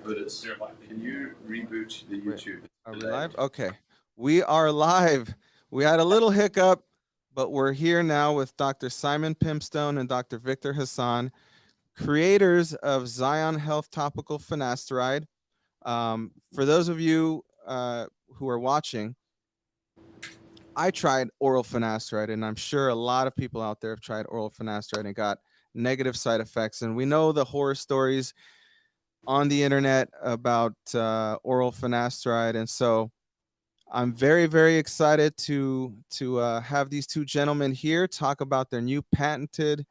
Otis, can you reboot the YouTube? Are we live? Okay. We are live. We had a little hiccup, but we're here now with Dr. Simon Pimstone and Dr. Victor Hasson, creators of XYONHealth Topical Finasteride. For those of you who are watching, I tried oral finasteride, and I'm sure a lot of people out there have tried oral finasteride and got negative side effects. And we know the horror stories on the internet about oral finasteride, and so I'm very, very excited to have these two gentlemen here talk about their new patented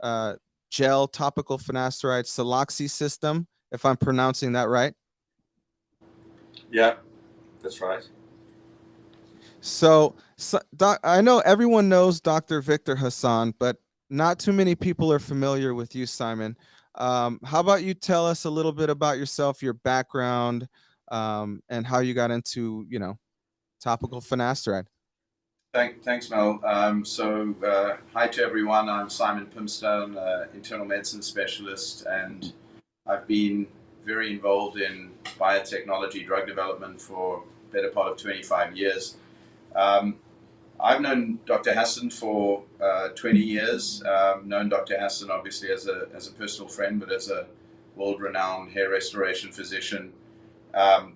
uh, gel topical finasteride Saloxi system, if I'm pronouncing that right. Yeah, that's right. So I know everyone knows Dr. Victor Hasson, but not too many people are familiar with you, Simon. How about you tell us a little bit about yourself, your background, and how you got into, topical finasteride? Thanks, Mel. Hi to everyone. I'm Simon Pimstone, internal medicine specialist, and I've been very involved in biotechnology drug development for the better part of 25 years. I've known Dr. Hasson for 20 years. Known Dr. Hasson obviously as a personal friend, but as a world-renowned hair restoration physician. Um,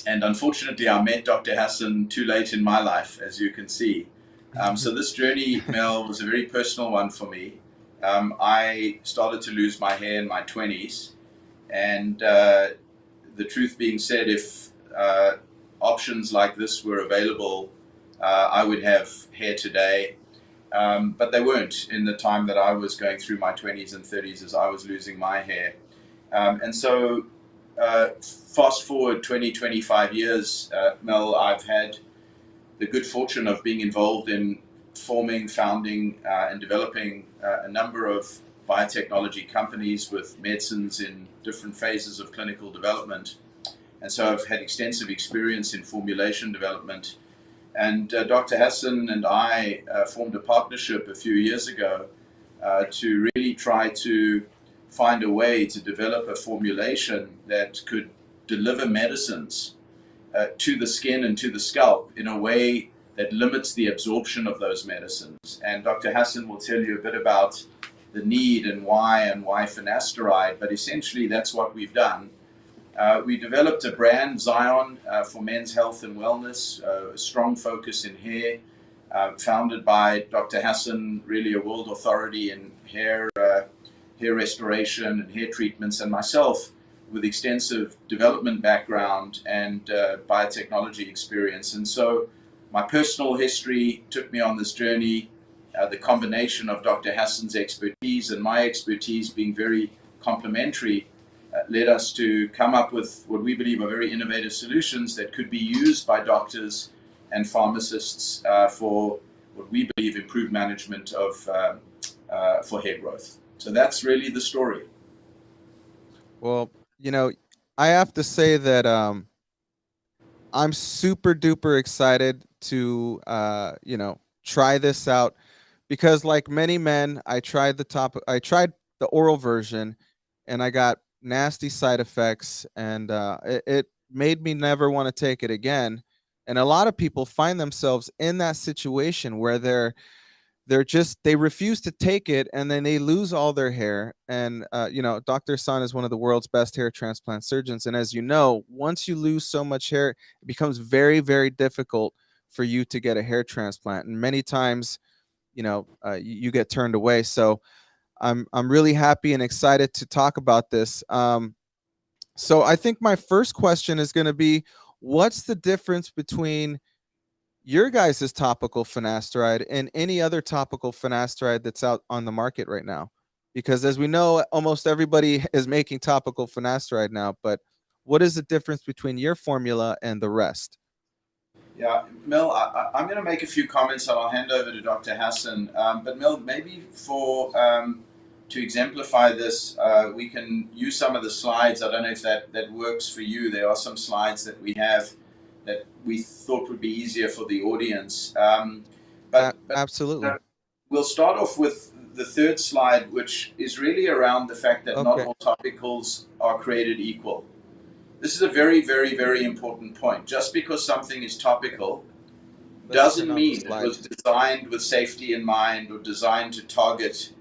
and unfortunately, I met Dr. Hasson too late in my life, as you can see. So this journey, Mel, was a very personal one for me. I started to lose my hair in my 20s, and the truth being said, if options like this were available, I would have hair today. But they weren't in the time that I was going through my 20s and 30s as I was losing my hair. Fast forward 20, 25 years, Mel, I've had the good fortune of being involved in forming, founding, and developing a number of biotechnology companies with medicines in different phases of clinical development. And so I've had extensive experience in formulation development. And Dr. Hasson and I formed a partnership a few years ago to really try to find a way to develop a formulation that could deliver medicines to the skin and to the scalp in a way that limits the absorption of those medicines. And Dr. Hasson will tell you a bit about the need and why finasteride, but essentially that's what we've done. We developed a brand, Xyon, for men's health and wellness, a strong focus in hair, founded by Dr. Hasson, really a world authority in hair restoration and hair treatments, and myself with extensive development background and biotechnology experience. And so my personal history took me on this journey, the combination of Dr. Hasson's expertise and my expertise being very complementary, led us to come up with what we believe are very innovative solutions that could be used by doctors and pharmacists for what we believe improved management of for hair growth. So that's really the story. Well, I have to say that I'm super duper excited to try this out because like many men, I tried the oral version and I got nasty side effects, and it made me never want to take it again. And a lot of people find themselves in that situation where they refuse to take it, and then they lose all their hair. And Dr. San is one of the world's best hair transplant surgeons, and as you know, once you lose so much hair, it becomes very, very difficult for you to get a hair transplant, and many times you get turned away. So I'm really happy and excited to talk about this. So I think my first question is going to be, what's the difference between your guys' topical finasteride and any other topical finasteride that's out on the market right now? Because as we know, almost everybody is making topical finasteride now, but what is the difference between your formula and the rest? Yeah, Mel, I'm going to make a few comments and I'll hand over to Dr. Hasson. But Mel, maybe to exemplify this, we can use some of the slides. I don't know if that works for you. There are some slides that we have that we thought would be easier for the audience. Absolutely. We'll start off with the third slide, which is really around the fact that not Okay. all topicals are created equal. This is a very, very, very important point. Just because something is topical Let's turn doesn't on the mean it slide. was designed with safety in mind or designed to target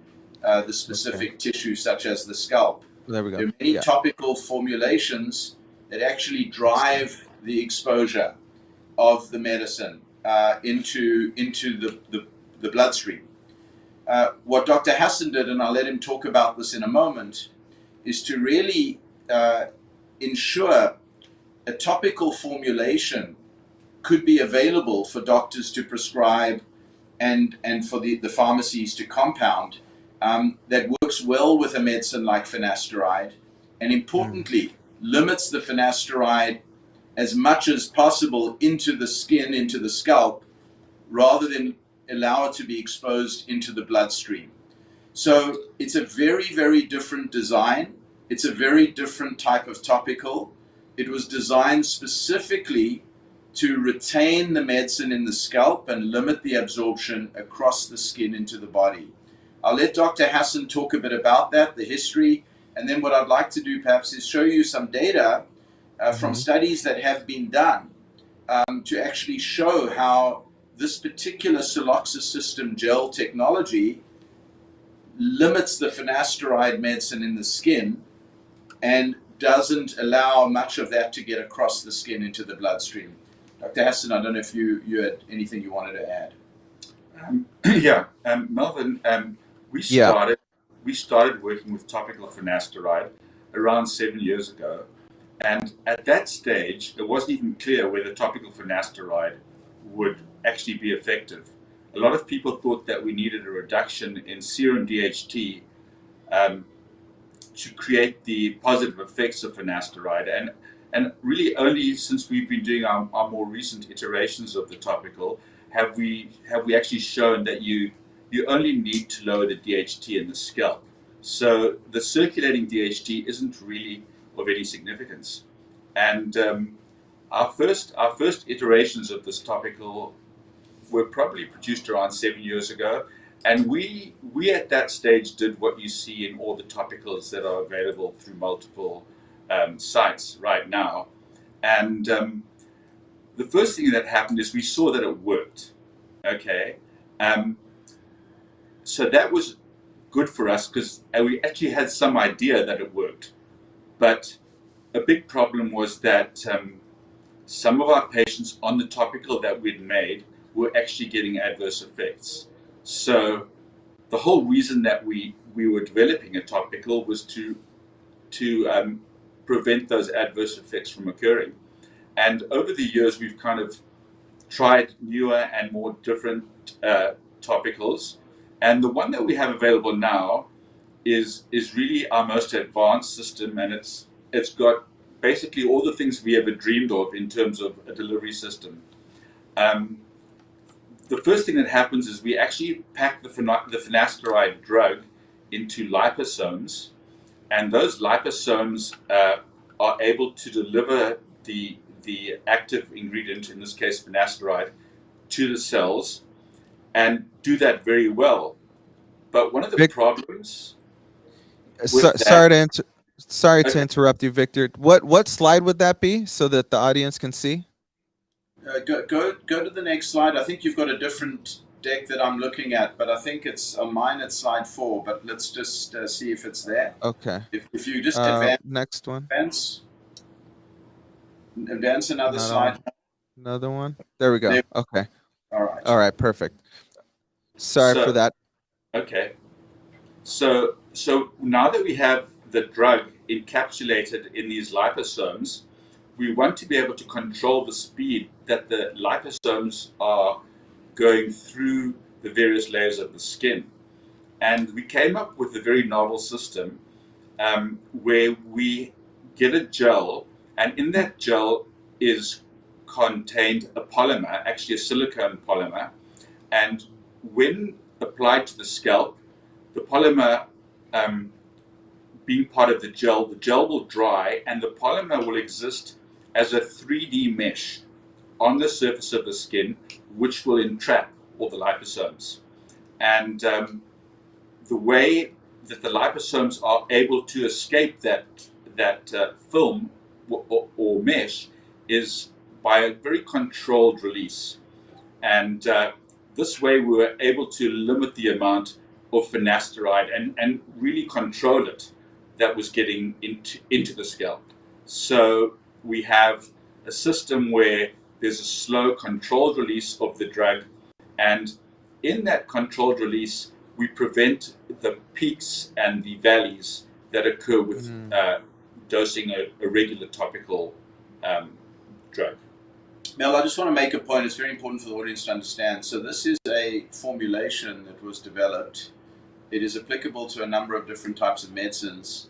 the specific Okay. tissue, such as the scalp. There we go. There are many Yeah. topical formulations that actually drive the exposure of the medicine into the bloodstream. What Dr. Hasson did, and I'll let him talk about this in a moment, is to really ensure a topical formulation could be available for doctors to prescribe and for the pharmacies to compound that works well with a medicine like finasteride, and importantly, limits the finasteride as much as possible into the skin, into the scalp, rather than allow it to be exposed into the bloodstream. So it's a very, very different design. It's a very different type of topical. It was designed specifically to retain the medicine in the scalp and limit the absorption across the skin into the body. I'll let Dr. Hasson talk a bit about that, the history, and then what I'd like to do perhaps is show you some data from studies that have been done to actually show how this particular Siloxis system gel technology limits the finasteride medicine in the skin and doesn't allow much of that to get across the skin into the bloodstream. Dr. Hasson, I don't know if you had anything you wanted to add. Melvin, we started working with topical finasteride around 7 years ago, and at that stage, it wasn't even clear whether topical finasteride would actually be effective. A lot of people thought that we needed a reduction in serum DHT to create the positive effects of finasteride, and really only since we've been doing our more recent iterations of the topical have we actually shown that you only need to lower the DHT in the scalp. So the circulating DHT isn't really of any significance. And our first iterations of this topical were probably produced around 7 years ago. And we at that stage did what you see in all the topicals that are available through multiple sites right now. And the first thing that happened is we saw that it worked. Okay. So that was good for us because we actually had some idea that it worked. But a big problem was that some of our patients on the topical that we'd made were actually getting adverse effects. So the whole reason that we were developing a topical was to prevent those adverse effects from occurring. And over the years, we've kind of tried newer and more different topicals. And the one that we have available now is really our most advanced system, and it's got basically all the things we ever dreamed of in terms of a delivery system. The first thing that happens is we actually pack the finasteride drug into liposomes, and those liposomes are able to deliver the active ingredient, in this case finasteride, to the cells, and do that very well. But one of the problems sorry to interrupt you, Victor. What slide would that be so that the audience can see? Go to the next slide. I think you've got a different deck that I'm looking at, but I think it's on mine. It's slide 4. But let's just see if it's there. Okay. If you just advance, next one. Advance another slide. Another one. There we go. There. Okay. All right. All right. Perfect. Sorry for that. Okay. So now that we have the drug encapsulated in these liposomes, we want to be able to control the speed that the liposomes are going through the various layers of the skin. And we came up with a very novel system where we get a gel, and in that gel is contained a polymer, actually a silicone polymer. And when applied to the scalp, the polymer being part of the gel will dry, and the polymer will exist as a 3D mesh on the surface of the skin, which will entrap all the liposomes. And the way that the liposomes are able to escape that film or mesh is by a very controlled release. And this way we were able to limit the amount of finasteride and really control it that was getting into the scalp. So we have a system where there's a slow controlled release of the drug, and in that controlled release we prevent the peaks and the valleys that occur with dosing a regular topical drug. Mel, I just want to make a point. It's very important for the audience to understand. So this is a formulation that was developed. It is applicable to a number of different types of medicines.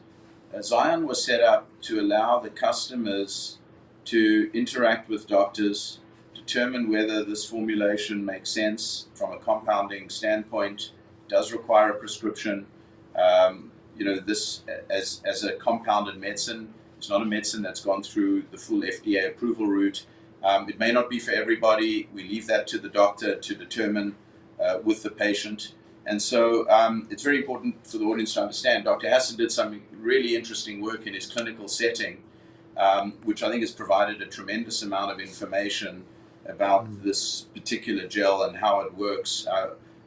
Xyon was set up to allow the customers to interact with doctors, determine whether this formulation makes sense from a compounding standpoint, does require a prescription. This as a compounded medicine, it's not a medicine that's gone through the full FDA approval route. It may not be for everybody. We leave that to the doctor to determine with the patient. And so it's very important for the audience to understand. Dr. Hasson did some really interesting work in his clinical setting, which I think has provided a tremendous amount of information about this particular gel and how it works.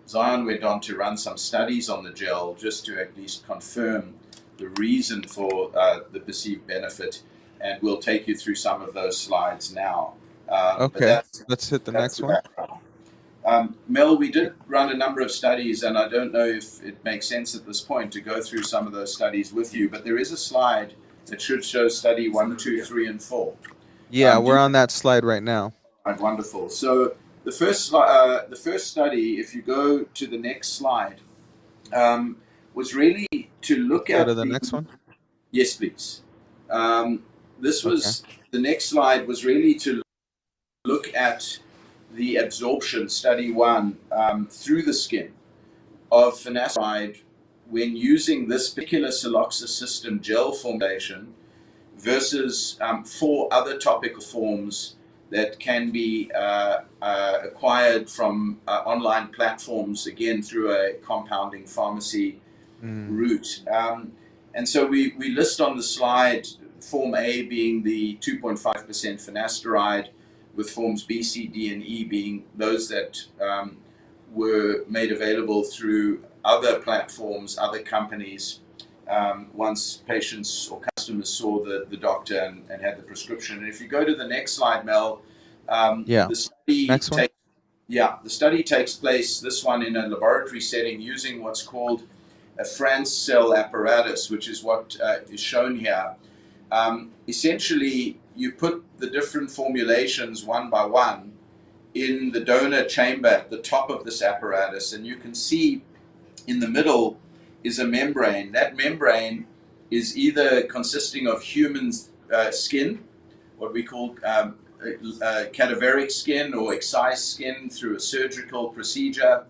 Xyon went on to run some studies on the gel just to at least confirm the reason for the perceived benefit, and we'll take you through some of those slides now. Okay, let's hit the next one. Mel, we did run a number of studies, and I don't know if it makes sense at this point to go through some of those studies with you, but there is a slide that should show study 1, 2, 3, and 4. Yeah, we're on that slide right now. Right, wonderful. So the first study, if you go to the next slide, was really to look at the next one. Yes, please. The next slide was really to look at the absorption, study 1, through the skin of finasteride when using this particular Siloxys system gel formulation versus 4 other topical forms that can be acquired from online platforms, again through a compounding pharmacy route. And so we list on the slide Form A being the 2.5% finasteride, with forms B, C, D, and E being those that were made available through other platforms, other companies, once patients or customers saw the doctor and had the prescription. And if you go to the next slide, Mel, the study takes place, this one in a laboratory setting, using what's called a France cell apparatus, which is what is shown here. Essentially, you put the different formulations one by one in the donor chamber at the top of this apparatus, and you can see in the middle is a membrane. That membrane is either consisting of human skin, what we call cadaveric skin or excised skin through a surgical procedure,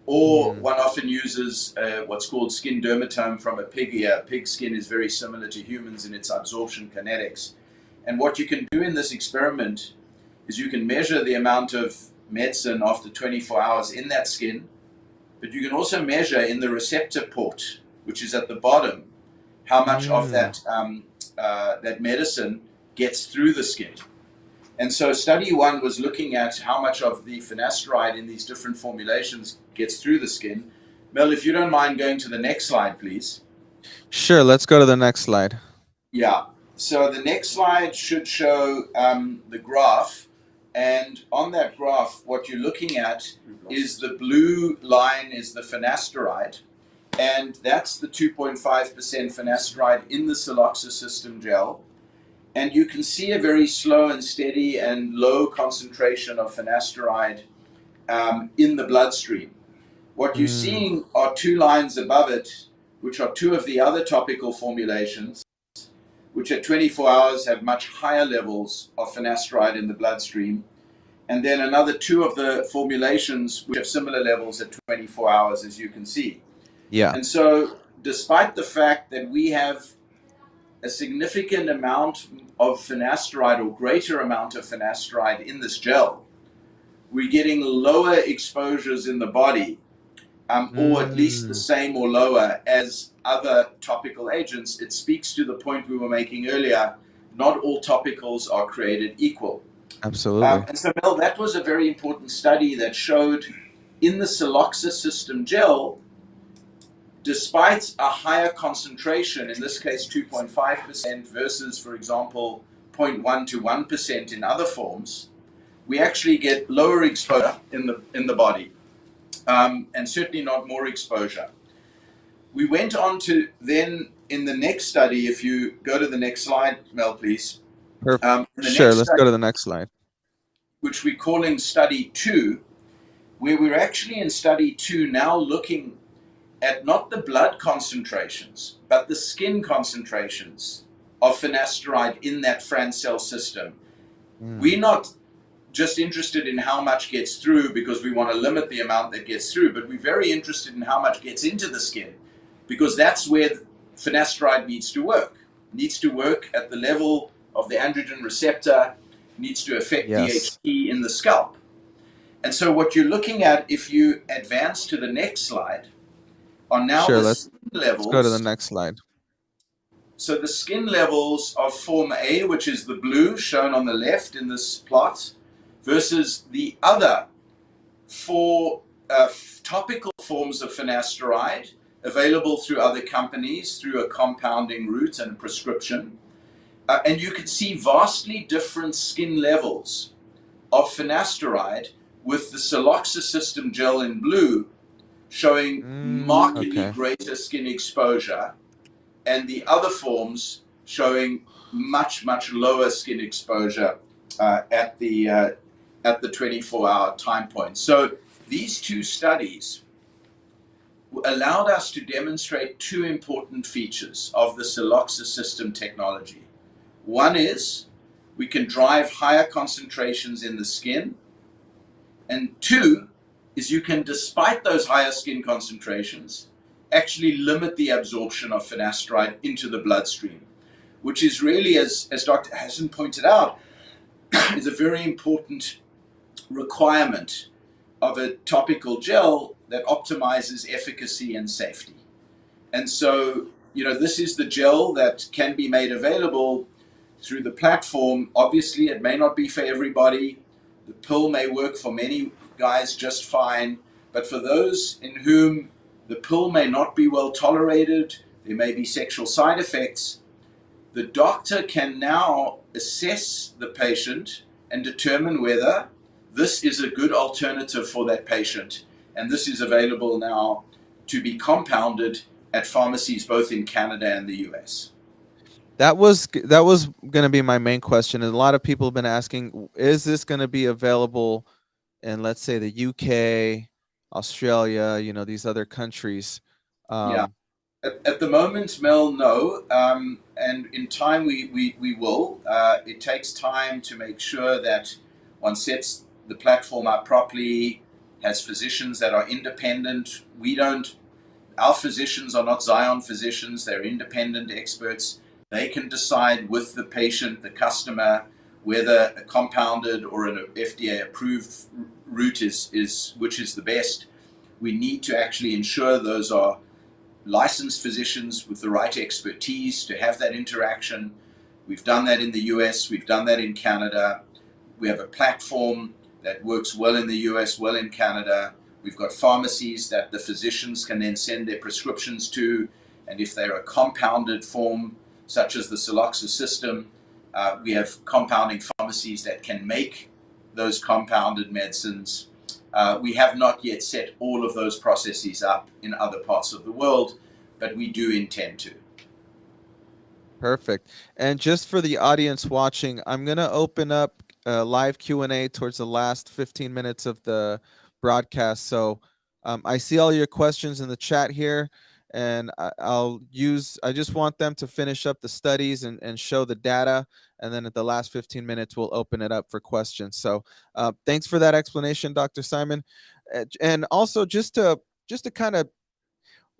or one often uses what's called skin dermatome from a pig ear. Pig skin is very similar to humans in its absorption kinetics. And what you can do in this experiment is you can measure the amount of medicine after 24 hours in that skin, but you can also measure in the receptor port, which is at the bottom, how much of that medicine gets through the skin. And so study 1 was looking at how much of the finasteride in these different formulations gets through the skin. Mel, if you don't mind going to the next slide, please. Sure, let's go to the next slide. Yeah, so the next slide should show the graph. And on that graph, what you're looking at is the blue line is the finasteride. And that's the 2.5% finasteride in the Siloxys system gel. And you can see a very slow and steady and low concentration of finasteride in the bloodstream. What you're seeing are 2 lines above it, which are 2 of the other topical formulations, which at 24 hours have much higher levels of finasteride in the bloodstream. And then another 2 of the formulations which have similar levels at 24 hours, as you can see. Yeah. And so despite the fact that we have a significant amount of finasteride or greater amount of finasteride in this gel, we're getting lower exposures in the body, or at least the same or lower as other topical agents. It speaks to the point we were making earlier. not all topicals are created equal. Absolutely. And so, Mel, that was a very important study that showed in the Xyloxis system gel, despite a higher concentration, in this case 2.5% versus, for example, 0.1 to 1% in other forms, we actually get lower exposure in the body, and certainly not more exposure. We went on to then, in the next study, if you go to the next slide, Mel, please. Sure, let's go to the next slide. Which we're calling study 2, where we're actually in study 2 now looking at not the blood concentrations, but the skin concentrations of finasteride in that Franz cell system. We're not just interested in how much gets through because we want to limit the amount that gets through, but we're very interested in how much gets into the skin, because that's where finasteride needs to work. It needs to work at the level of the androgen receptor, needs to affect DHT in the scalp. And so what you're looking at, if you advance to the next slide, are now the skin levels. Let's go to the next slide. So the skin levels of form A, which is the blue shown on the left in this plot, versus the other 4 topical forms of finasteride available through other companies through a compounding route and prescription. And you can see vastly different skin levels of finasteride, with the Xyloxis system gel in blue showing markedly greater skin exposure, and the other forms showing much, much lower skin exposure at the 24-hour time point. So these 2 studies allowed us to demonstrate 2 important features of the Xyloxis system technology. One is we can drive higher concentrations in the skin, and 2 is you can, despite those higher skin concentrations, actually limit the absorption of finasteride into the bloodstream, which is really, as Dr. Hasson pointed out, is a very important requirement of a topical gel that optimizes efficacy and safety. And so, this is the gel that can be made available through the platform. Obviously, it may not be for everybody. The pill may work for many guys just fine, but for those in whom the pill may not be well tolerated, there may be sexual side effects, the doctor can now assess the patient and determine whether this is a good alternative for that patient. And this is available now to be compounded at pharmacies both in Canada and the US. That was going to be my main question. And a lot of people have been asking, is this going to be available in, let's say, the UK, Australia, these other countries? Yeah. At the moment, Mel, no. And in time, we will. It takes time to make sure that one sets the platform up properly, has physicians that are independent. Our physicians are not Xyon physicians. They're independent experts. They can decide with the patient, the customer, whether a compounded or an FDA-approved route is which is the best. We need to actually ensure those are licensed physicians with the right expertise to have that interaction. We've done that in the US, we've done that in Canada. We have a platform that works well in the US, well in Canada. We've got pharmacies that the physicians can then send their prescriptions to, and if they're a compounded form, such as the Xyloxis system, we have compounding pharmacies that can make those compounded medicines. We have not yet set all of those processes up in other parts of the world, but we do intend to. Perfect. And just for the audience watching, I'm going to open up a live Q&A towards the last 15 minutes of the broadcast. So I see all your questions in the chat here, and I just want them to finish up the studies and show the data. And then at the last 15 minutes, we'll open it up for questions. So thanks for that explanation, Dr. Simon. And also just to kind of,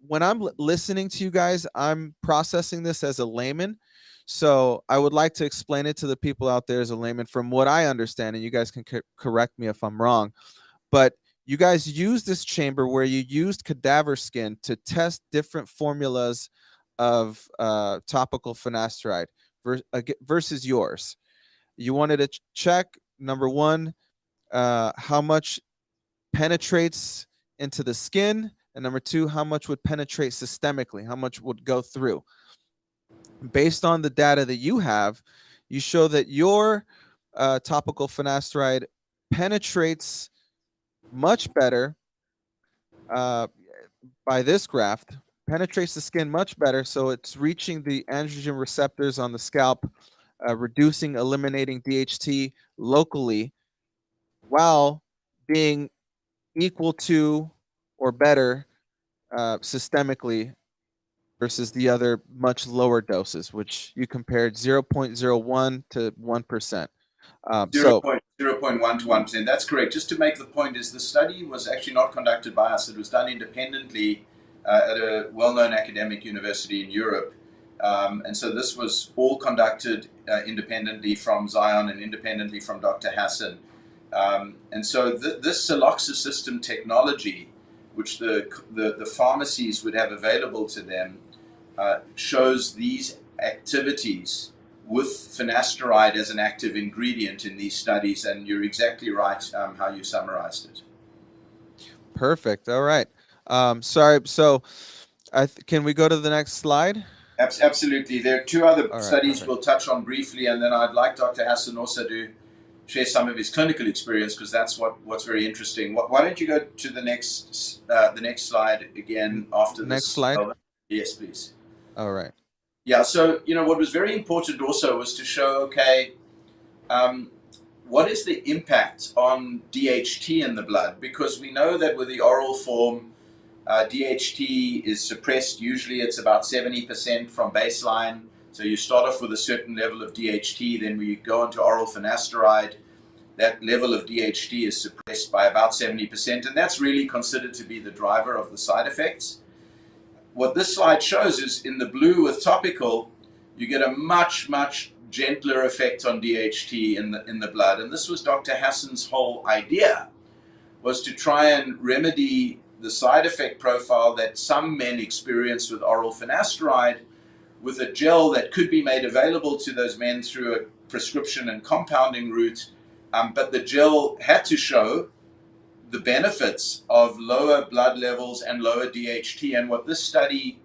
when I'm listening to you guys, I'm processing this as a layman. So I would like to explain it to the people out there as a layman from what I understand, and you guys can correct me if I'm wrong. But you guys used this chamber where you used cadaver skin to test different formulas of topical finasteride versus yours. You wanted to check, number one, how much penetrates into the skin, and number two, how much would penetrate systemically, how much would go through. Based on the data that you have, you show that your topical finasteride penetrates much better by this graph, penetrates the skin much better, so it's reaching the androgen receptors on the scalp, eliminating DHT locally, while being equal to or better systemically versus the other much lower doses, which you compared 0.01 to 1%. So 0.1 to 1%. That's correct. Just to make the point, is the study was actually not conducted by us. It was done independently at a well-known academic university in Europe. And so this was all conducted independently from Xyon and independently from Dr. Hasson. And so this Siloxis system technology, which the pharmacies would have available to them, shows these activities with finasteride as an active ingredient in these studies, and you're exactly right how you summarized it. Perfect. All right. Sorry. So, can we go to the next slide? Absolutely. There are two other studies perfect. we'll touch on briefly, and then I'd like Dr. Hasson also to share some of his clinical experience, because that's what's very interesting. Why don't you go to the next slide again after this? Next slide. Yes, please. All right. Yeah, so, what was very important also was to show, okay, what is the impact on DHT in the blood? Because we know that with the oral form, DHT is suppressed. Usually it's about 70% from baseline. So you start off with a certain level of DHT, then we go into oral finasteride. That level of DHT is suppressed by about 70%, and that's really considered to be the driver of the side effects. What this slide shows is in the blue with topical, you get a much, much gentler effect on DHT in the blood. And this was Dr. Hasson's whole idea, was to try and remedy the side effect profile that some men experience with oral finasteride, with a gel that could be made available to those men through a prescription and compounding route. But the gel had to show the benefits of lower blood levels and lower DHT. And what this study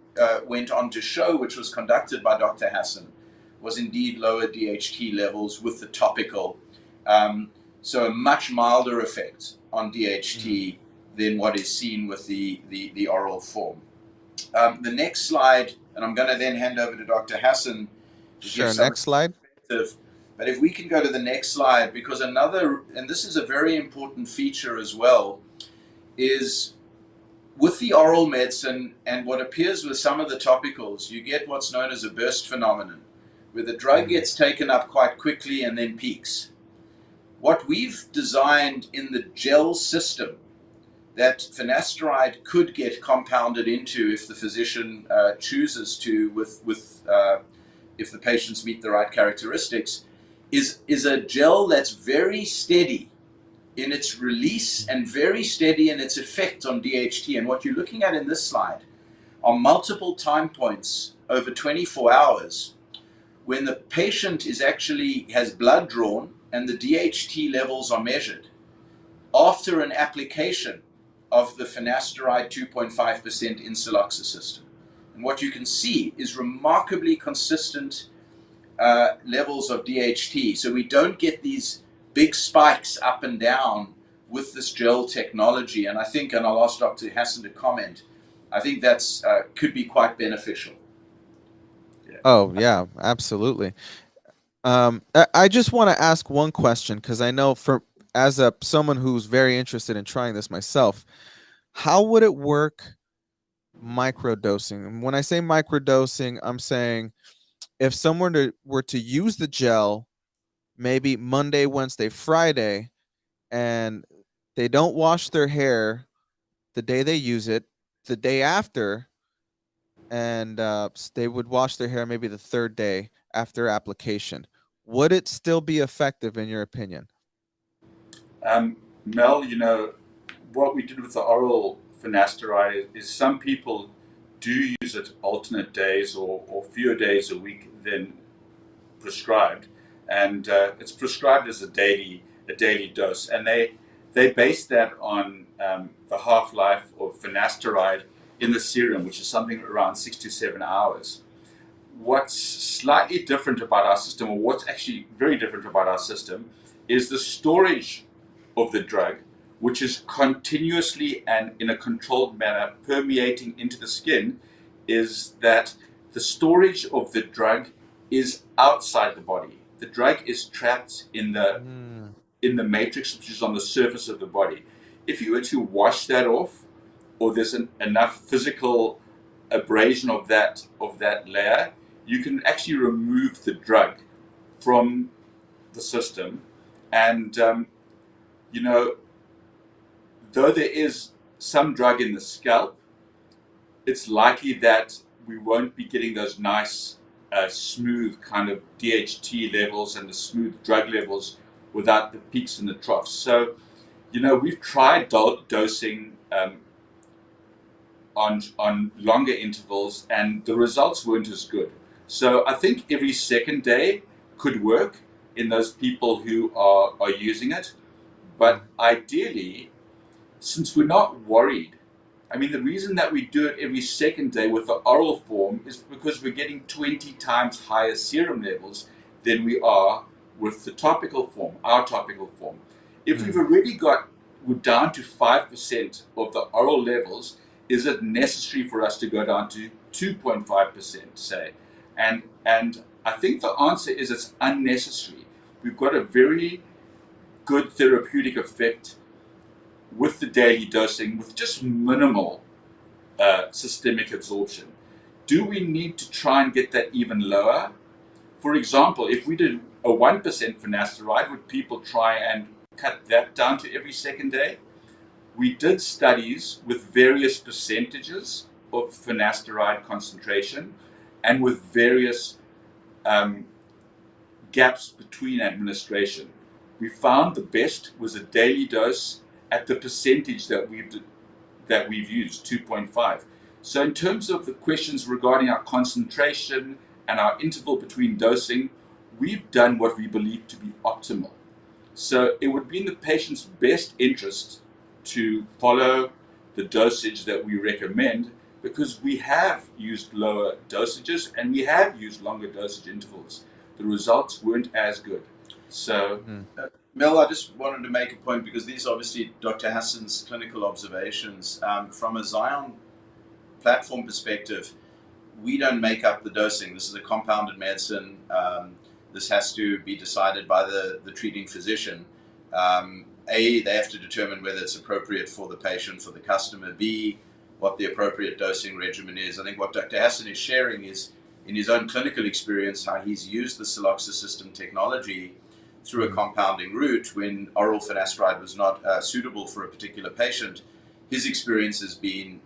went on to show, which was conducted by Dr. Hasson, was indeed lower DHT levels with the topical. So a much milder effect on DHT than what is seen with the oral form. The next slide, and I'm going to then hand over to Dr. Hasson. Sure, next slide. But if we can go to the next slide, because and this is a very important feature as well, is with the oral medicine and what appears with some of the topicals, you get what's known as a burst phenomenon, where the drug gets taken up quite quickly and then peaks. What we've designed in the gel system that finasteride could get compounded into if the physician chooses to, if the patients meet the right characteristics, is a gel that's very steady in its release and very steady in its effect on DHT. And what you're looking at in this slide are multiple time points over 24 hours when the patient has blood drawn and the DHT levels are measured after an application of the finasteride 2.5% in Siloxis system. And what you can see is remarkably consistent levels of DHT. So we don't get these big spikes up and down with this gel technology. And I think, and I'll ask Dr. Hasson to comment, I think that's could be quite beneficial. Yeah. Oh, yeah, absolutely. I just want to ask one question, because I know as someone who's very interested in trying this myself, how would it work microdosing? And when I say microdosing, I'm saying if someone were to use the gel maybe Monday, Wednesday, Friday, and they don't wash their hair the day they use it, the day after, and they would wash their hair maybe the third day after application, would it still be effective in your opinion? Mel, what we did with the oral finasteride is some people do use it alternate days or fewer days a week than prescribed, and it's prescribed as a daily dose, and they base that on the half-life of finasteride in the serum, which is something around 6 to 7 hours. What's slightly different about our system, or what's actually very different about our system, is the storage of the drug, which is continuously and in a controlled manner permeating into the skin, is that the storage of the drug is outside the body. The drug is trapped in the matrix, which is on the surface of the body. If you were to wash that off, or there's enough physical abrasion of that layer, you can actually remove the drug from the system. And though there is some drug in the scalp, it's likely that we won't be getting those nice, smooth kind of DHT levels and the smooth drug levels without the peaks and the troughs. So, we've tried dosing on longer intervals, and the results weren't as good. So I think every second day could work in those people who are using it. But ideally, since we're not worried, I mean, the reason that we do it every second day with the oral form is because we're getting 20 times higher serum levels than we are with the topical form, our topical form. If we've already we're down to 5% of the oral levels, is it necessary for us to go down to 2.5%, say? And I think the answer is it's unnecessary. We've got a very good therapeutic effect with the daily dosing, with just minimal systemic absorption. Do we need to try and get that even lower? For example, if we did a 1% finasteride, would people try and cut that down to every second day? We did studies with various percentages of finasteride concentration and with various gaps between administration. We found the best was a daily dose at the percentage that we've used, 2.5. So in terms of the questions regarding our concentration and our interval between dosing, we've done what we believe to be optimal. So it would be in the patient's best interest to follow the dosage that we recommend, because we have used lower dosages and we have used longer dosage intervals. The results weren't as good. So, Mel, I just wanted to make a point, because these are obviously Dr. Hasson's clinical observations. From a Xyon platform perspective, we don't make up the dosing. This is a compounded medicine. This has to be decided by the treating physician. A, they have to determine whether it's appropriate for the patient, for the customer. B, what the appropriate dosing regimen is. I think what Dr. Hasson is sharing is, in his own clinical experience, how he's used the Siloxys system technology through a compounding route when oral finasteride was not suitable for a particular patient. His experience has been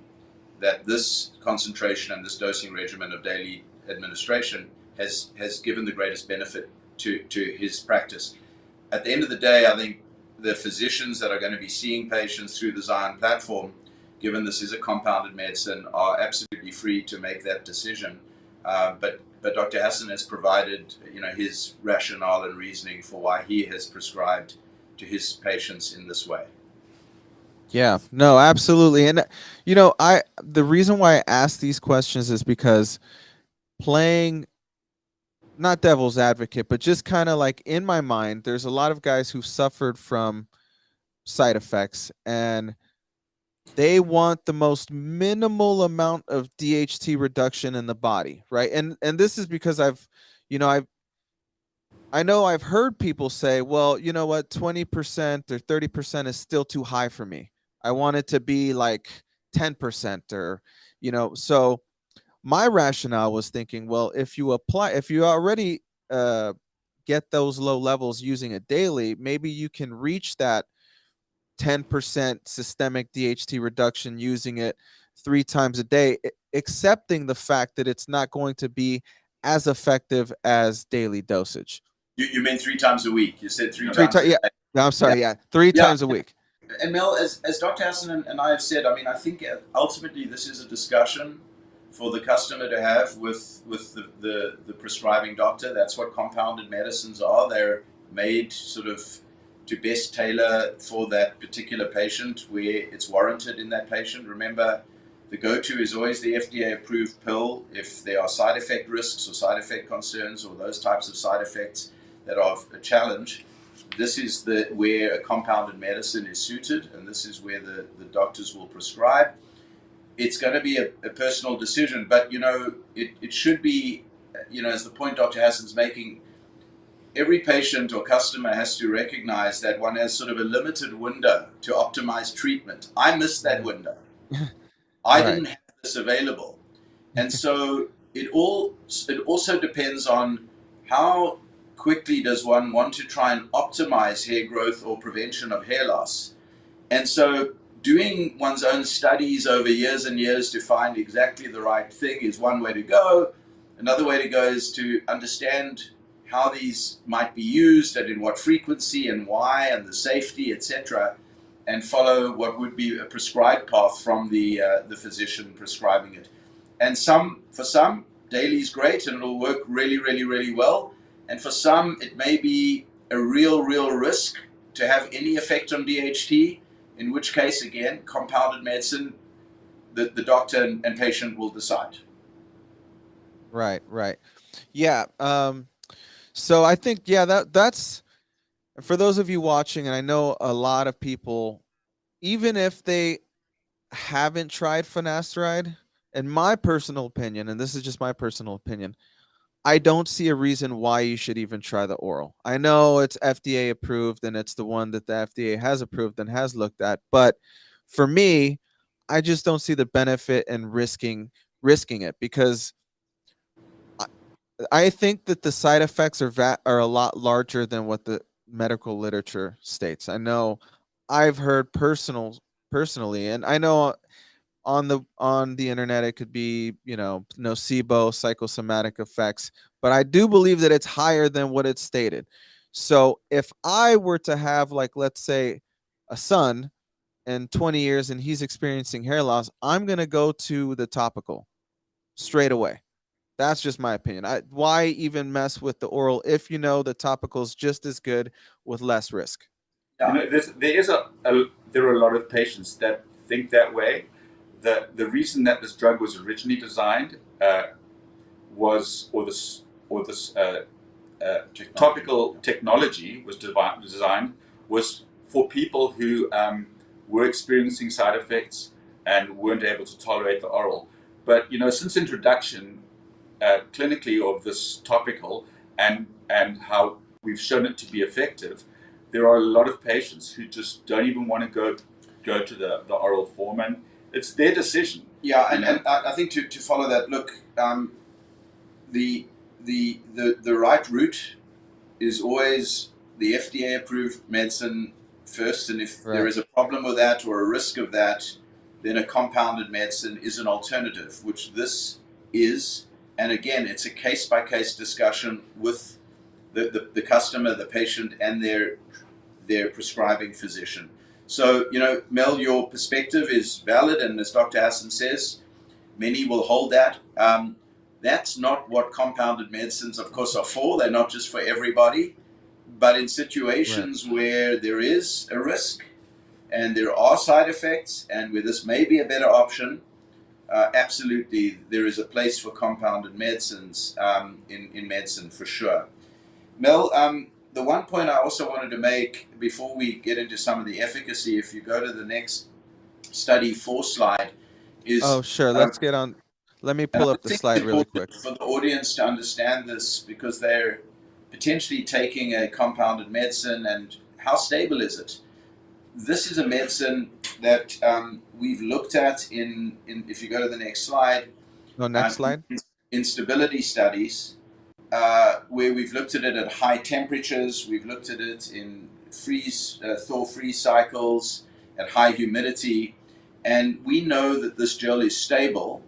that this concentration and this dosing regimen of daily administration has given the greatest benefit to his practice. At the end of the day, I think the physicians that are going to be seeing patients through the Xyon platform, given this is a compounded medicine, are absolutely free to make that decision. But Dr. Hasson has provided, his rationale and reasoning for why he has prescribed to his patients in this way. Yeah, no, absolutely. And the reason why I ask these questions is because, playing not devil's advocate, but just kind of like in my mind, there's a lot of guys who suffered from side effects, and they want the most minimal amount of DHT reduction in the body, right? And this is because I know I've heard people say, well, you know what, 20% or 30% is still too high for me. I want it to be like 10%, or so my rationale was thinking, well, if you already get those low levels using it daily, maybe you can reach that 10% systemic DHT reduction using it 3 times a day, accepting the fact that it's not going to be as effective as daily dosage. You meant 3 times a week. You said 3 times. Yeah. No, I'm sorry. Yeah, 3 times a week. And Mel, as Dr. Hasson and I have said, I mean, I think ultimately this is a discussion for the customer to have with the prescribing doctor. That's what compounded medicines are. They're made sort of to best tailor for that particular patient where it's warranted in that patient. Remember, the go-to is always the FDA-approved pill. If there are side effect risks or side effect concerns or those types of side effects that are a challenge, this is where a compounded medicine is suited, and this is where the doctors will prescribe. It's going to be a personal decision, but it should be, as the point Dr. Hasson's making, every patient or customer has to recognize that one has sort of a limited window to optimize treatment. I missed that window. I Right. didn't have this available. And so it also depends on how quickly does one want to try and optimize hair growth or prevention of hair loss. And so doing one's own studies over years and years to find exactly the right thing is one way to go. Another way to go is to understand how these might be used and in what frequency and why and the safety, etc., and follow what would be a prescribed path from the physician prescribing it. And for some, daily is great and it'll work really, really, really well. And for some, it may be a real risk to have any effect on DHT, in which case, again, compounded medicine, the doctor and patient will decide. Right. Yeah. So I think, that's for those of you watching, and I know a lot of people, even if they haven't tried finasteride, in my personal opinion, and this is just my personal opinion, I don't see a reason why you should even try the oral. I know it's FDA approved and it's the one that the FDA has approved and has looked at, but for me, I just don't see the benefit in risking it, because I think that the side effects are a lot larger than what the medical literature states. I know I've heard personally, and I know on the internet it could be, nocebo psychosomatic effects, but I do believe that it's higher than what it's stated. So if I were to have, like, let's say, a son in 20 years and he's experiencing hair loss, I'm going to go to the topical straight away. That's just my opinion. Why even mess with the oral if you know the topical is just as good with less risk? Yeah. There are a lot of patients that think that way. The reason that this drug was originally designed topical technology was designed was for people who were experiencing side effects and weren't able to tolerate the oral. But since introduction clinically of this topical and how we've shown it to be effective, there are a lot of patients who just don't even want to go to the oral form, and it's their decision. Yeah, and I think to follow that, look, the right route is always the FDA-approved medicine first, and if there is a problem with that or a risk of that, then a compounded medicine is an alternative, which this is. And again, it's a case-by-case discussion with the customer, the patient, and their prescribing physician. So, Mel, your perspective is valid, and as Dr. Hasson says, many will hold that. That's not what compounded medicines, of course, are for. They're not just for everybody. But in situations where there is a risk and there are side effects and where this may be a better option, absolutely there is a place for compounded medicines in medicine for sure. Mel, the one point I also wanted to make before we get into some of the efficacy, if you go to the next study 4 slide, is... Oh, sure. Let's get on. Let me pull up the slide really quick. For the audience to understand this, because they're potentially taking a compounded medicine, and how stable is it? This is a medicine that we've looked at in if you go to the next slide. No, next slide. In stability studies, where we've looked at it at high temperatures, we've looked at it in thaw-freeze cycles, at high humidity, and we know that this gel is stable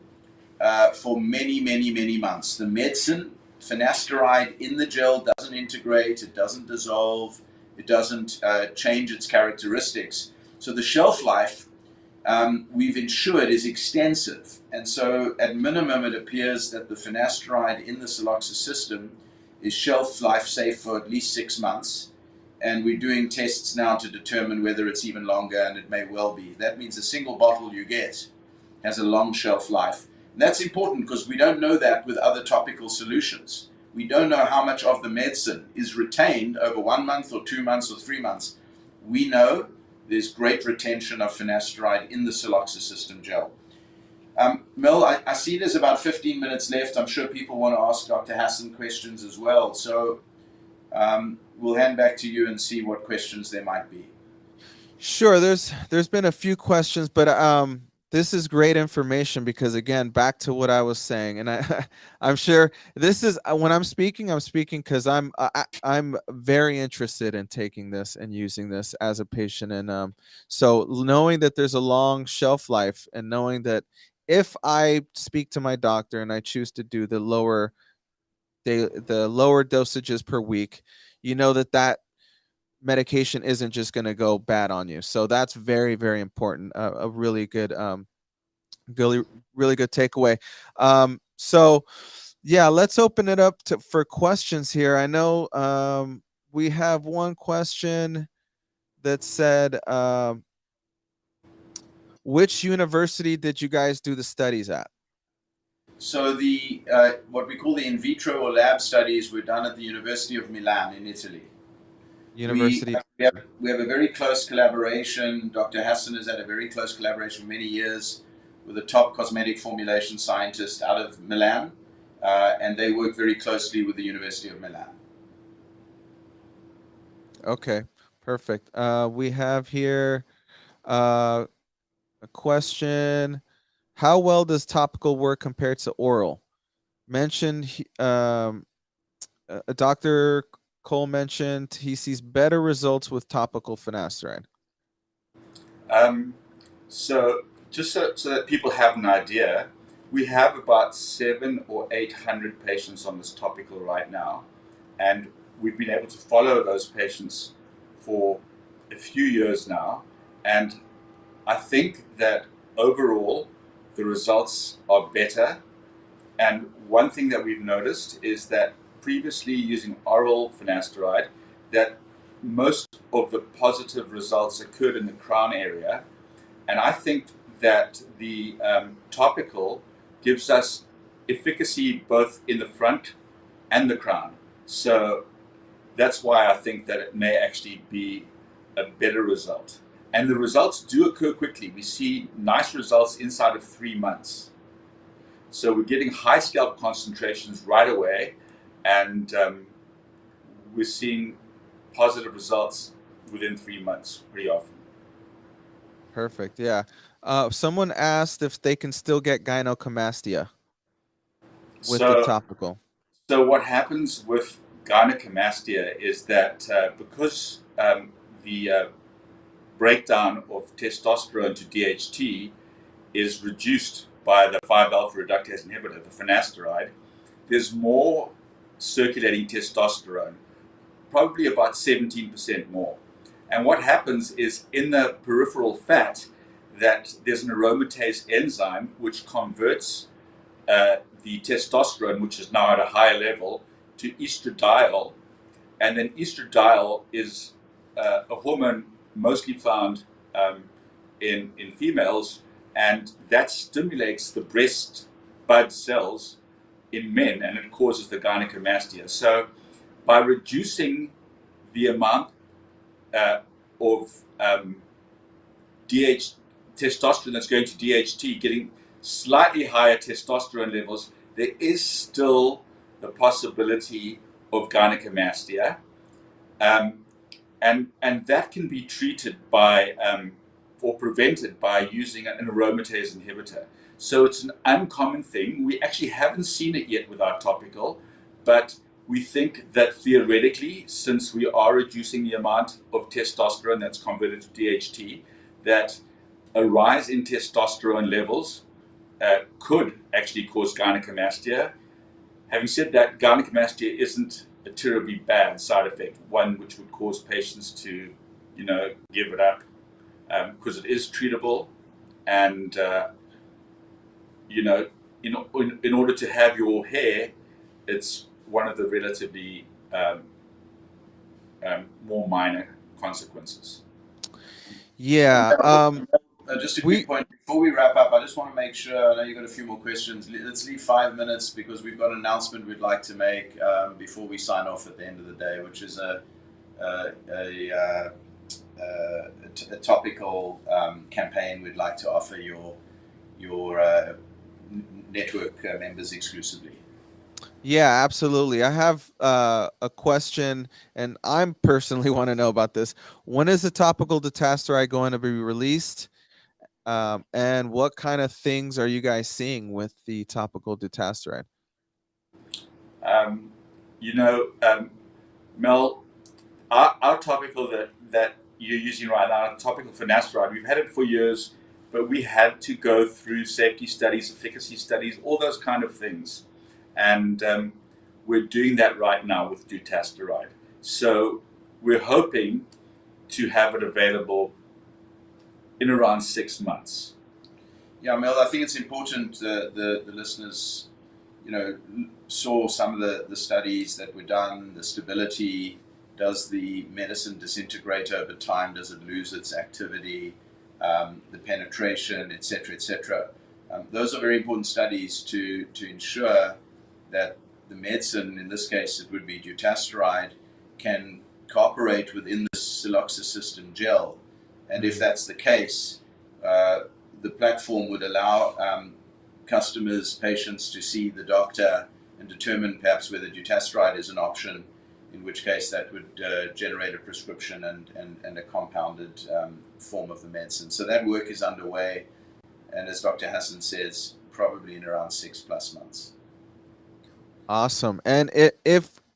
for many months. The medicine, finasteride in the gel, doesn't integrate, it doesn't dissolve, it doesn't change its characteristics. So the shelf life we've ensured is extensive. And so at minimum, it appears that the finasteride in the Xyloxis system is shelf life safe for at least 6 months. And we're doing tests now to determine whether it's even longer, and it may well be. That means a single bottle you get has a long shelf life. And that's important because we don't know that with other topical solutions. We don't know how much of the medicine is retained over 1 month or 2 months or 3 months. We know there's great retention of finasteride in the Xyloxis system gel. Mel, I see there's about 15 minutes left. I'm sure people want to ask Dr. Hasson questions as well. So we'll hand back to you and see what questions there might be. Sure. There's been a few questions, but this is great information because, again, back to what I was saying, and I'm sure this is when I'm speaking because I'm very interested in taking this and using this as a patient, and so knowing that there's a long shelf life and knowing that if I speak to my doctor and I choose to do the lower dosages per week, you know that medication isn't just going to go bad on you. So that's very, very important. A really good, really good takeaway. So yeah, let's open it up for questions here. I know we have one question that said, which university did you guys do the studies at? So the what we call the in vitro or lab studies were done at the University of Milan in Italy. University. We have a very close collaboration. Dr. Hasson has had a very close collaboration for many years with a top cosmetic formulation scientist out of Milan, and they work very closely with the University of Milan. Okay, perfect. We have here a question. How well does topical work compared to oral? Mentioned, Dr. Cole mentioned he sees better results with topical finasteride. So just so that people have an idea, we have about 700 or 800 patients on this topical right now, and we've been able to follow those patients for a few years now, and I think that overall the results are better. And one thing that we've noticed is that previously using oral finasteride, that most of the positive results occurred in the crown area. And I think that the topical gives us efficacy both in the front and the crown. So that's why I think that it may actually be a better result. And the results do occur quickly. We see nice results inside of 3 months. So we're getting high scalp concentrations right away, and we're seeing positive results within 3 months pretty often. Perfect. Yeah. Someone asked if they can still get gynecomastia with the topical. So what happens with gynecomastia is that because the breakdown of testosterone to DHT is reduced by the 5-alpha reductase inhibitor, the finasteride, there's more circulating testosterone, probably about 17% more. And what happens is in the peripheral fat that there's an aromatase enzyme which converts the testosterone, which is now at a higher level, to estradiol. And then estradiol is a hormone mostly found in females, and that stimulates the breast bud cells in men, and it causes the gynecomastia. So by reducing the amount of testosterone that's going to DHT, getting slightly higher testosterone levels, there is still the possibility of gynecomastia. And that can be treated by or prevented by using an aromatase inhibitor. So it's an uncommon thing. We actually haven't seen it yet with our topical, but we think that theoretically, since we are reducing the amount of testosterone that's converted to DHT, that a rise in testosterone levels could actually cause gynecomastia. Having said that, gynecomastia isn't a terribly bad side effect, one which would cause patients to, give it up, because it is treatable, and in order to have your hair, it's one of the relatively more minor consequences. Yeah. Just a quick point before we wrap up. I just want to make sure. I know you've got a few more questions. Let's leave 5 minutes because we've got an announcement we'd like to make before we sign off at the end of the day, which is a topical campaign we'd like to offer your network members exclusively. Yeah, absolutely. I have a question, and I'm personally want to know about this. When is the topical dutasteride going to be released? And what kind of things are you guys seeing with the topical dutasteride? Mel, our topical that you're using right now, topical finasteride, we've had it for years, but we had to go through safety studies, efficacy studies, all those kind of things. And we're doing that right now with dutasteride. So we're hoping to have it available in around 6 months. Yeah, Mel, I think it's important the listeners, saw some of the studies that were done, the stability. Does the medicine disintegrate over time? Does it lose its activity? The penetration, etc., etc. Those are very important studies to ensure that the medicine, in this case it would be dutasteride, can cooperate within the siloxysystem gel. And if that's the case, the platform would allow customers, patients to see the doctor and determine perhaps whether dutasteride is an option, in which case that would generate a prescription and a compounded form of the medicine. So that work is underway, and as Dr. Hasson says, probably in around 6+ months. Awesome. And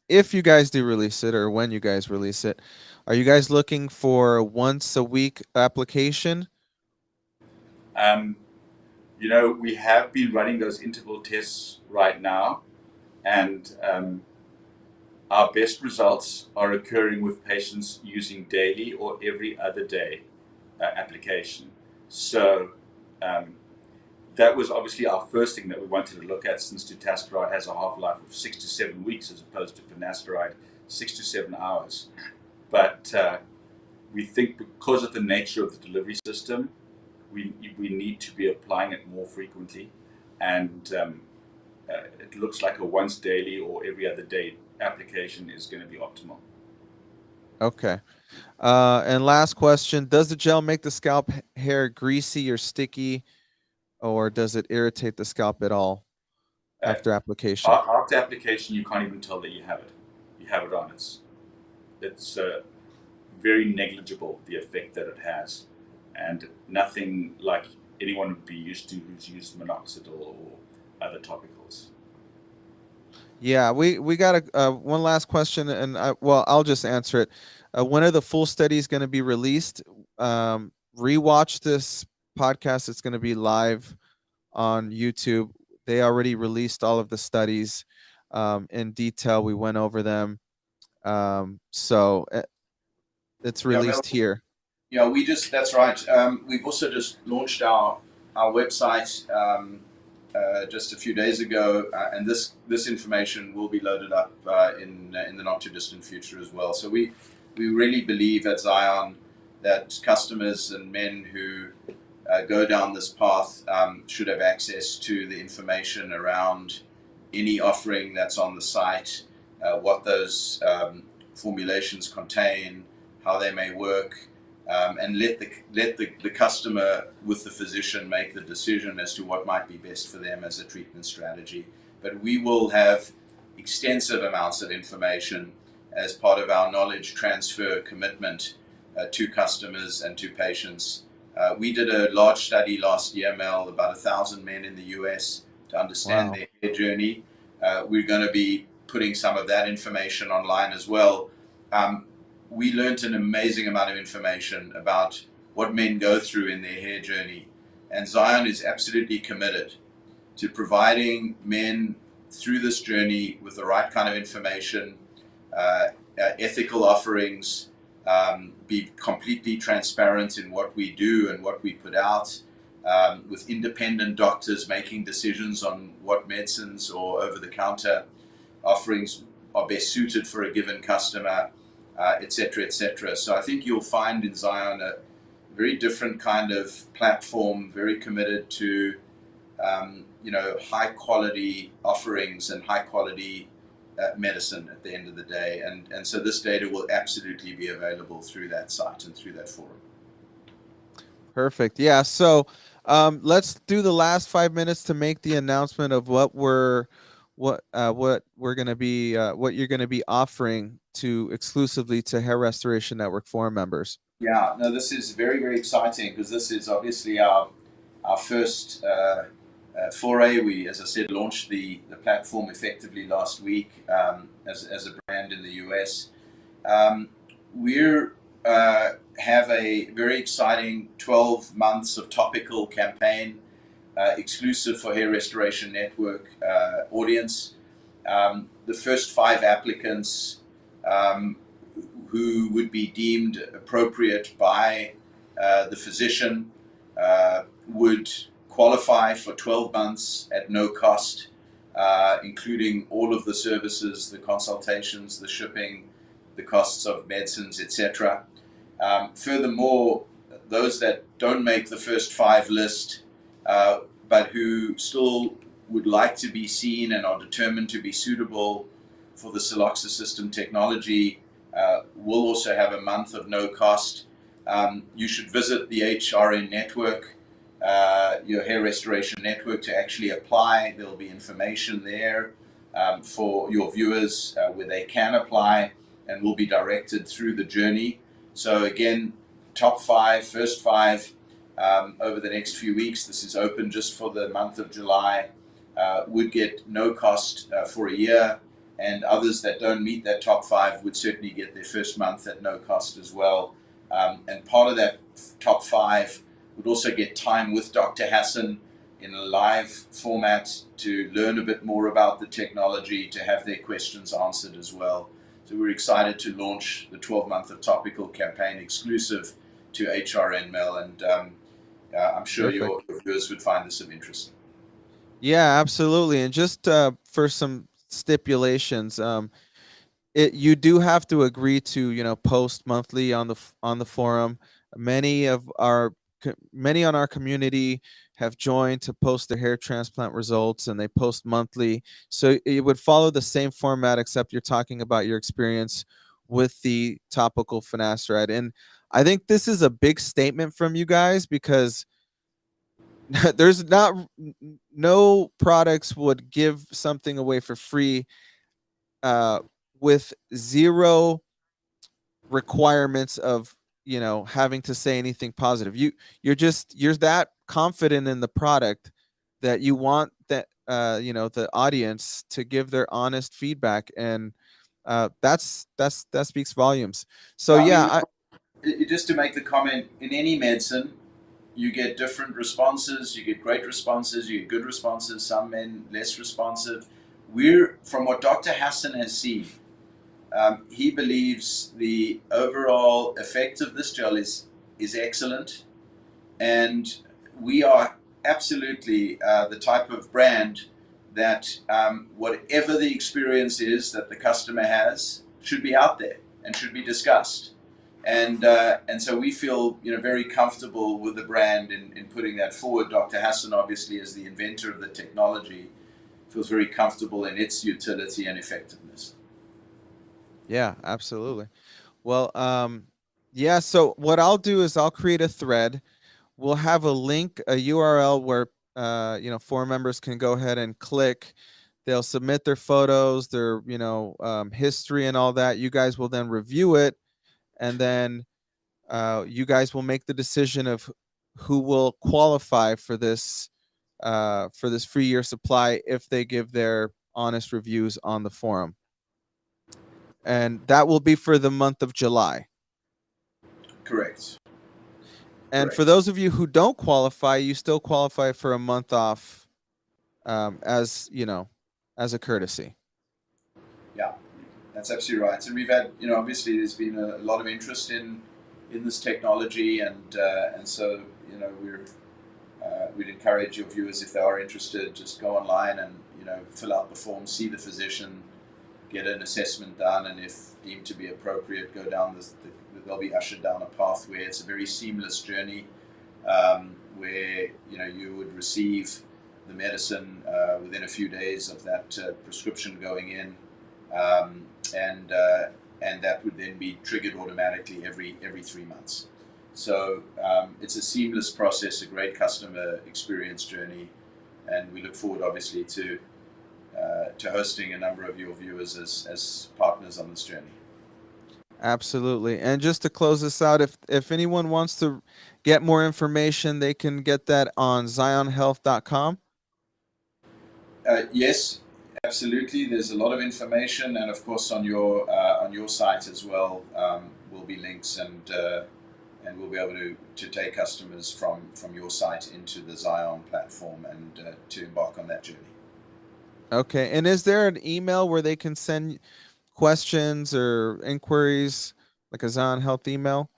if you guys do release it, or when you guys release it, are you guys looking for a once a week application? We have been running those interval tests right now, and our best results are occurring with patients using daily or every other day application. So that was obviously our first thing that we wanted to look at, since dutasteride has a half-life of 6 to 7 weeks as opposed to finasteride 6 to 7 hours. But we think because of the nature of the delivery system, we need to be applying it more frequently, and it looks like a once daily or every other day application is going to be optimal. Okay. And last question, does the gel make the scalp hair greasy or sticky, or does it irritate the scalp at all after application? After application, you can't even tell that you have it. You have it on. It's very negligible, the effect that it has, and nothing like anyone would be used to who's used minoxidil or other topicals. Yeah, we got one last question, and I'll just answer it. When are the full studies going to be released? Rewatch this podcast. It's going to be live on YouTube. They already released all of the studies in detail. We went over them. So it's released here. Yeah, that's right. We've also just launched our website just a few days ago, and this information will be loaded up in the not too distant future as well. So we really believe at Xyon that customers and men who go down this path should have access to the information around any offering that's on the site, what those formulations contain, how they may work, and let the customer with the physician make the decision as to what might be best for them as a treatment strategy. But we will have extensive amounts of information as part of our knowledge transfer commitment to customers and to patients. We did a large study last year, Mel, about 1,000 men in the US to understand their hair journey. We're going to be putting some of that information online as well. We learned an amazing amount of information about what men go through in their hair journey. And Xyon is absolutely committed to providing men through this journey with the right kind of information, ethical offerings, be completely transparent in what we do and what we put out, with independent doctors making decisions on what medicines or over-the-counter offerings are best suited for a given customer, et cetera, et cetera. So I think you'll find in Xyon a very different kind of platform, very committed to high quality offerings and high quality medicine at the end of the day. And so this data will absolutely be available through that site and through that forum. Perfect. Yeah. So let's do the last 5 minutes to make the announcement of what you're going to be offering to exclusively to Hair Restoration Network forum members. Yeah, no, this is very, very exciting because this is obviously our first foray. We, as I said, launched the platform effectively last week as a brand in the US. We're have a very exciting 12 months of topical campaign exclusive for Hair Restoration Network audience. The first 5 applicants who would be deemed appropriate by the physician would qualify for 12 months at no cost, including all of the services, the consultations, the shipping, the costs of medicines, etc. Furthermore, those that don't make the first 5 list, but who still would like to be seen and are determined to be suitable for the Siloxis system technology, will also have a month of no cost. You should visit the HRN network, your Hair Restoration Network, to actually apply. There will be information there for your viewers where they can apply and will be directed through the journey. So again, top 5, first 5 over the next few weeks. This is open just for the month of July. Would get no cost for a year, and others that don't meet that top 5 would certainly get their first month at no cost as well. And part of that top 5 would also get time with Dr. Hasson in a live format to learn a bit more about the technology, to have their questions answered as well. So we're excited to launch the 12-month of topical campaign exclusive to HRN, Mel, and I'm sure your viewers would find this of interest. Yeah, absolutely. And just for some stipulations, you do have to agree to post monthly on the forum. Many on our community have joined to post their hair transplant results, and they post monthly. So it would follow the same format, except you're talking about your experience with the topical finasteride. And I think this is a big statement from you guys, because there's no products would give something away for free with zero requirements of having to say anything positive. You're that confident in the product that you want that the audience to give their honest feedback, and that speaks volumes. So just to make the comment, in any medicine you get different responses. You get great responses, you get good responses, some men less responsive. From what Dr. Hasson has seen, he believes the overall effect of this gel is excellent, and we are absolutely the type of brand that whatever the experience is that the customer has should be out there and should be discussed. And so we feel very comfortable with the brand in putting that forward. Dr. Hasson, obviously, as the inventor of the technology, feels very comfortable in its utility and effectiveness. Yeah, absolutely. Well, yeah, so what I'll do is I'll create a thread. We'll have a link, a URL where forum members can go ahead and click. They'll submit their photos, their history and all that. You guys will then review it, and then you guys will make the decision of who will qualify for this free year supply if they give their honest reviews on the forum. And that will be for the month of July. Correct. And for those of you who don't qualify, you still qualify for a month off, as a courtesy. Yeah, that's absolutely right. And we've had, obviously there's been a lot of interest in this technology, and so we're we'd encourage your viewers, if they are interested, just go online and fill out the form, see the physician, get an assessment done, and if deemed to be appropriate, go down they'll be ushered down a pathway. It's a very seamless journey where you would receive the medicine within a few days of that prescription going in, and that would then be triggered automatically every 3 months. So it's a seamless process, a great customer experience journey, and we look forward, obviously, to hosting a number of your viewers as partners on this journey. Absolutely. And just to close this out, if anyone wants to get more information, they can get that on XYONHealth.com. Yes, absolutely. There's a lot of information, and of course on your site as well will be links, and we'll be able to take customers from your site into the Xyon platform and to embark on that journey. Okay. And is there an email where they can send questions or inquiries, like a XYONHealth email?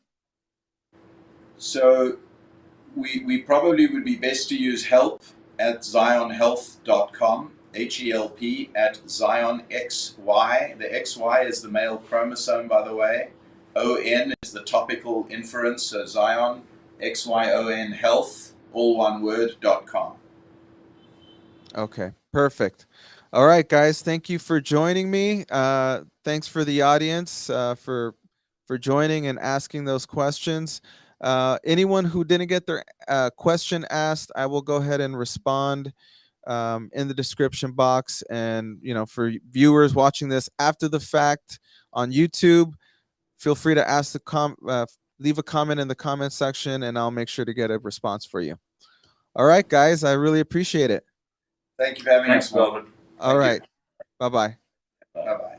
So we probably would be best to use help@XYONHealth.com, HELP@XYON. The XY is the male chromosome, by the way. ON is the topical inference, so Xyon, XYONHealth, all one word, .com. Okay, perfect. All right, guys, thank you for joining me. Thanks for the audience for joining and asking those questions. Anyone who didn't get their question asked, I will go ahead and respond in the description box. And for viewers watching this after the fact on YouTube, feel free to ask leave a comment in the comment section, and I'll make sure to get a response for you. All right, guys, I really appreciate it. Thank you for having us. Thanks, Melvin. All right. Bye-bye. Bye-bye.